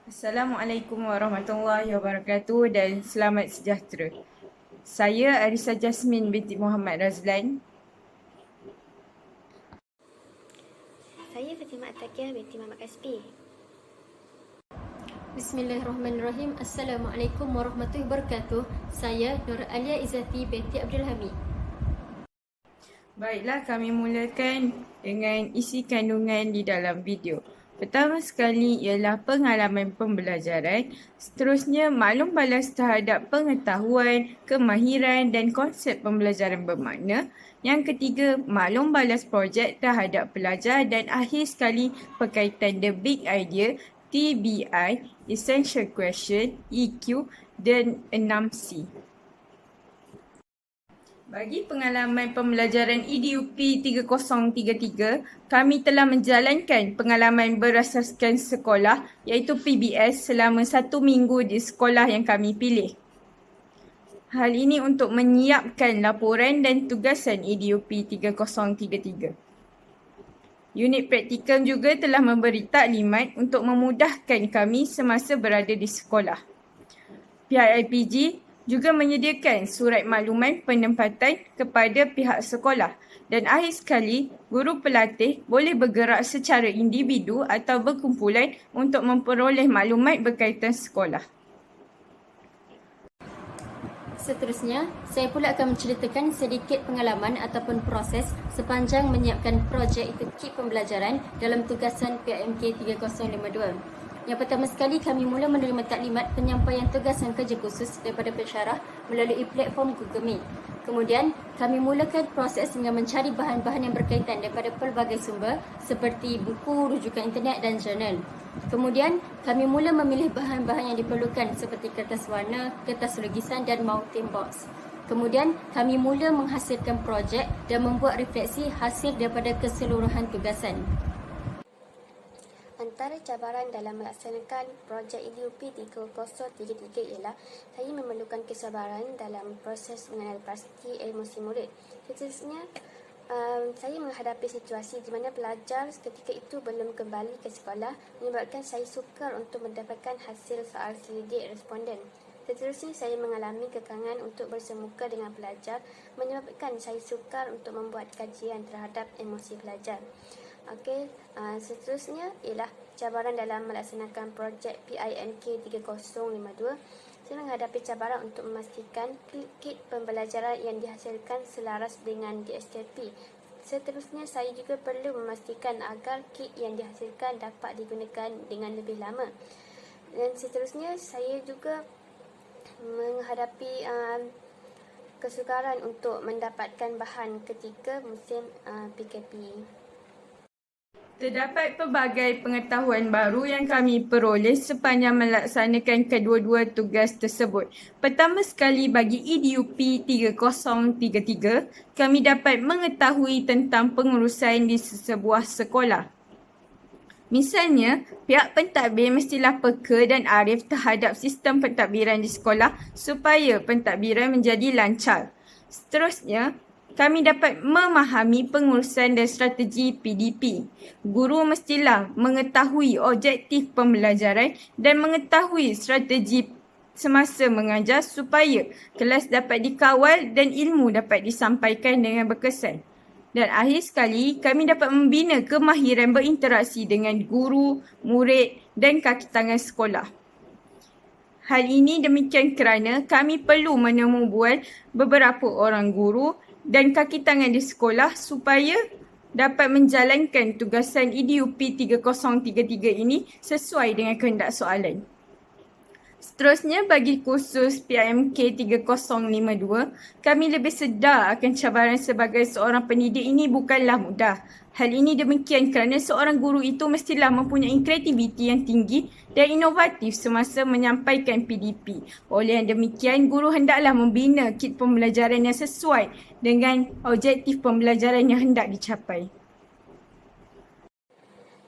Assalamualaikum warahmatullahi wabarakatuh dan selamat sejahtera. Saya Arisa Jasmin binti Muhammad Razlan. Saya Fatimah Atakiah binti Muhammad Kasbi. Bismillahirrahmanirrahim. Assalamualaikum warahmatullahi wabarakatuh. Saya Nur Alia Izzati binti Abdul Hamid. Baiklah, kami mulakan dengan isi kandungan di dalam video. Pertama sekali ialah pengalaman pembelajaran. Seterusnya, maklum balas terhadap pengetahuan, kemahiran dan konsep pembelajaran bermakna. Yang ketiga, maklum balas projek terhadap pelajar dan akhir sekali berkaitan the big idea, TBI, essential question, EQ dan 6C. Bagi pengalaman pembelajaran EDUP 3033, kami telah menjalankan pengalaman berasaskan sekolah iaitu PBS selama 1 minggu di sekolah yang kami pilih. Hal ini untuk menyiapkan laporan dan tugasan EDUP 3033. Unit praktikal juga telah memberi taklimat untuk memudahkan kami semasa berada di sekolah. Pihak IPG juga menyediakan surat makluman penempatan kepada pihak sekolah dan akhir sekali, guru pelatih boleh bergerak secara individu atau berkumpulan untuk memperoleh maklumat berkaitan sekolah. Seterusnya, saya pula akan menceritakan sedikit pengalaman ataupun proses sepanjang menyiapkan projek itu kit pembelajaran dalam tugasan PIMK 3052. Yang pertama sekali, kami mula menerima taklimat penyampaian tugasan kerja khusus daripada pensyarah melalui platform Google Meet. Kemudian, kami mulakan proses dengan mencari bahan-bahan yang berkaitan daripada pelbagai sumber seperti buku, rujukan internet dan jurnal. Kemudian, kami mula memilih bahan-bahan yang diperlukan seperti kertas warna, kertas lukisan dan mounting box. Kemudian, kami mula menghasilkan projek dan membuat refleksi hasil daripada keseluruhan tugasan. Antara cabaran dalam melaksanakan projek EDUP 3033 ialah saya memerlukan kesabaran dalam proses mengenal pasti emosi murid. Seterusnya, saya menghadapi situasi di mana pelajar ketika itu belum kembali ke sekolah menyebabkan saya sukar untuk mendapatkan hasil soal selidik responden. Seterusnya, saya mengalami kekangan untuk bersemuka dengan pelajar menyebabkan saya sukar untuk membuat kajian terhadap emosi pelajar. Seterusnya ialah cabaran dalam melaksanakan projek PIMK 3052. Saya menghadapi cabaran untuk memastikan kit pembelajaran yang dihasilkan selaras dengan DSTP. Seterusnya, saya juga perlu memastikan agar kit yang dihasilkan dapat digunakan dengan lebih lama. Dan seterusnya, saya juga menghadapi kesukaran untuk mendapatkan bahan ketika musim PKP. Terdapat pelbagai pengetahuan baru yang kami peroleh sepanjang melaksanakan kedua-dua tugas tersebut. Pertama sekali, bagi EDUP 3033, kami dapat mengetahui tentang pengurusan di sebuah sekolah. Misalnya, pihak pentadbir mestilah peka dan arif terhadap sistem pentadbiran di sekolah supaya pentadbiran menjadi lancar. Seterusnya, kami dapat memahami pengurusan dan strategi PDP. Guru mestilah mengetahui objektif pembelajaran dan mengetahui strategi semasa mengajar supaya kelas dapat dikawal dan ilmu dapat disampaikan dengan berkesan. Dan akhir sekali, kami dapat membina kemahiran berinteraksi dengan guru, murid dan kaki tangan sekolah. Hal ini demikian kerana kami perlu menemubual beberapa orang guru dan kaki tangan di sekolah supaya dapat menjalankan tugasan EDUP 3033 ini sesuai dengan kehendak soalan. Seterusnya, bagi kursus PIMK 3052, kami lebih sedar akan cabaran sebagai seorang pendidik ini bukanlah mudah. Hal ini demikian kerana seorang guru itu mestilah mempunyai kreativiti yang tinggi dan inovatif semasa menyampaikan PDP. Oleh yang demikian, guru hendaklah membina kit pembelajaran yang sesuai dengan objektif pembelajaran yang hendak dicapai.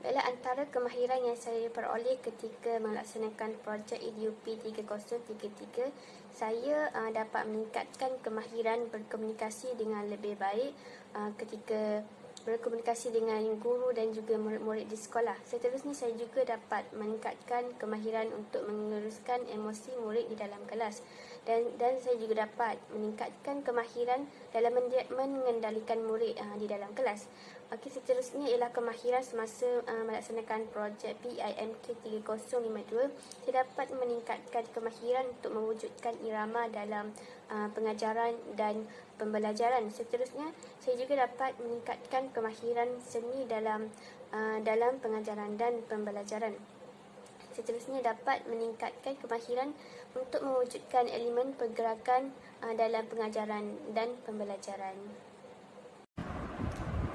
Adalah antara kemahiran yang saya peroleh ketika melaksanakan projek EDUP 3033, saya dapat meningkatkan kemahiran berkomunikasi dengan lebih baik ketika berkomunikasi dengan guru dan juga murid-murid di sekolah. Seterusnya, saya juga dapat meningkatkan kemahiran untuk meneruskan emosi murid di dalam kelas. Dan saya juga dapat meningkatkan kemahiran dalam mengendalikan murid di dalam kelas. Okey, seterusnya ialah kemahiran semasa melaksanakan projek PIMK 3052. Saya dapat meningkatkan kemahiran untuk mewujudkan irama dalam pengajaran dan pembelajaran. Seterusnya, saya juga dapat meningkatkan kemahiran seni dalam pengajaran dan pembelajaran. Seterusnya, dapat meningkatkan kemahiran untuk mewujudkan elemen pergerakan dalam pengajaran dan pembelajaran.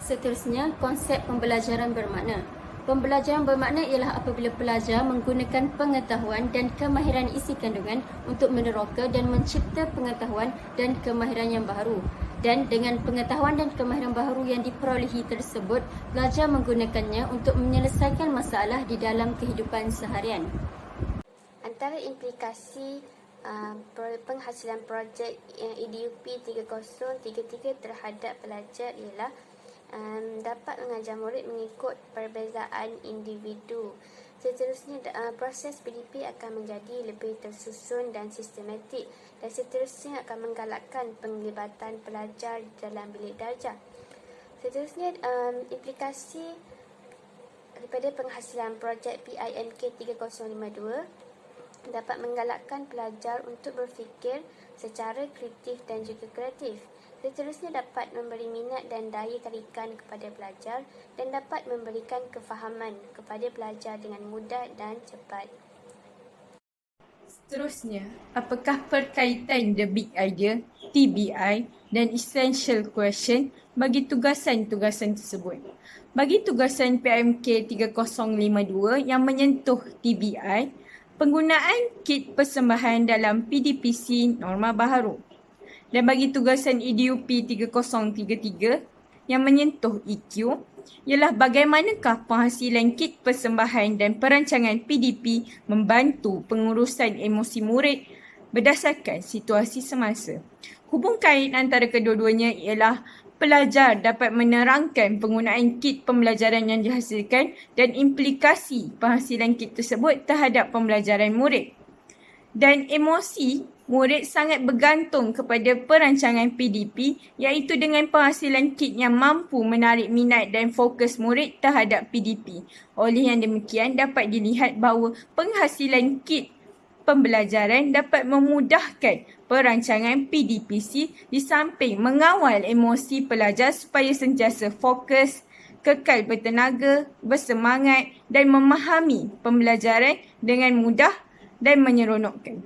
Seterusnya, konsep pembelajaran bermakna. Pembelajaran bermakna ialah apabila pelajar menggunakan pengetahuan dan kemahiran isi kandungan untuk meneroka dan mencipta pengetahuan dan kemahiran yang baharu. Dan dengan pengetahuan dan kemahiran baharu yang diperolehi tersebut, pelajar menggunakannya untuk menyelesaikan masalah di dalam kehidupan seharian. Antara implikasi penghasilan projek EDUP 3033 terhadap pelajar ialah dapat mengajar murid mengikut perbezaan individu. Seterusnya, proses PDP akan menjadi lebih tersusun dan sistematik, dan seterusnya akan menggalakkan penglibatan pelajar dalam bilik darjah. Seterusnya, implikasi daripada penghasilan projek PIMK 3052 dapat menggalakkan pelajar untuk berfikir secara kritis dan juga kreatif. Seterusnya, dapat memberi minat dan daya tarikan kepada pelajar dan dapat memberikan kefahaman kepada pelajar dengan mudah dan cepat. Seterusnya, apakah perkaitan The Big Idea, TBI dan Essential Question bagi tugasan-tugasan tersebut? Bagi tugasan PMK 3052 yang menyentuh TBI, penggunaan kit persembahan dalam PDPC norma baharu. Dan bagi tugasan EDUP 3033 yang menyentuh EQ, ialah bagaimanakah penghasilan kit persembahan dan perancangan PDP membantu pengurusan emosi murid berdasarkan situasi semasa. Hubung kait antara kedua-duanya ialah pelajar dapat menerangkan penggunaan kit pembelajaran yang dihasilkan dan implikasi penghasilan kit tersebut terhadap pembelajaran murid. Dan emosi murid sangat bergantung kepada perancangan PDP, iaitu dengan penghasilan kit yang mampu menarik minat dan fokus murid terhadap PDP. Oleh yang demikian, dapat dilihat bahawa penghasilan kit pembelajaran dapat memudahkan perancangan PDPC di samping mengawal emosi pelajar supaya sentiasa fokus, kekal bertenaga, bersemangat dan memahami pembelajaran dengan mudah dan menyeronokkan.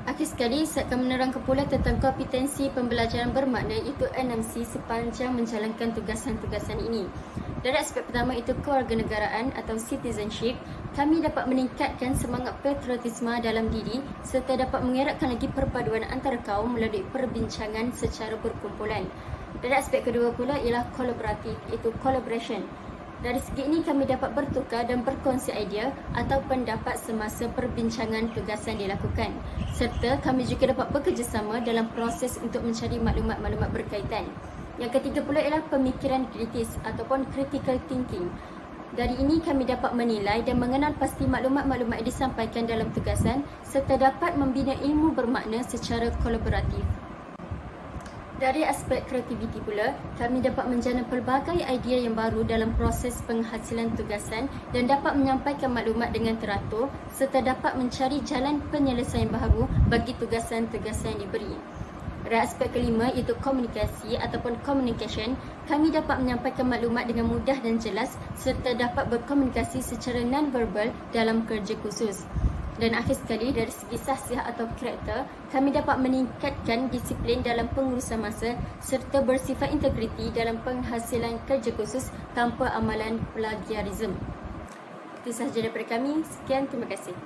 Akhir sekali, saya akan menerangkan pula tentang kompetensi pembelajaran bermakna iaitu 6C sepanjang menjalankan tugasan-tugasan ini. Dari aspek pertama itu kewarganegaraan atau citizenship, kami dapat meningkatkan semangat patriotisme dalam diri serta dapat mengeratkan lagi perpaduan antara kaum melalui perbincangan secara berkumpulan. Dari aspek kedua pula ialah kolaboratif iaitu collaboration. Dari segi ini kami dapat bertukar dan berkongsi idea atau pendapat semasa perbincangan tugasan dilakukan. Serta kami juga dapat bekerjasama dalam proses untuk mencari maklumat-maklumat berkaitan. Yang ketiga pula ialah pemikiran kritis ataupun critical thinking. Dari ini kami dapat menilai dan mengenal pasti maklumat-maklumat yang disampaikan dalam tugasan serta dapat membina ilmu bermakna secara kolaboratif. Dari aspek kreativiti pula, kami dapat menjana pelbagai idea yang baru dalam proses penghasilan tugasan dan dapat menyampaikan maklumat dengan teratur serta dapat mencari jalan penyelesaian baharu bagi tugasan-tugasan yang diberi. Dari aspek kelima iaitu komunikasi ataupun communication, kami dapat menyampaikan maklumat dengan mudah dan jelas serta dapat berkomunikasi secara non-verbal dalam kerja khusus. Dan akhir sekali, dari segi sahsiah atau karakter, kami dapat meningkatkan disiplin dalam pengurusan masa serta bersifat integriti dalam penghasilan kerja khusus tanpa amalan plagiarisme. Itu sahaja daripada kami. Sekian, terima kasih.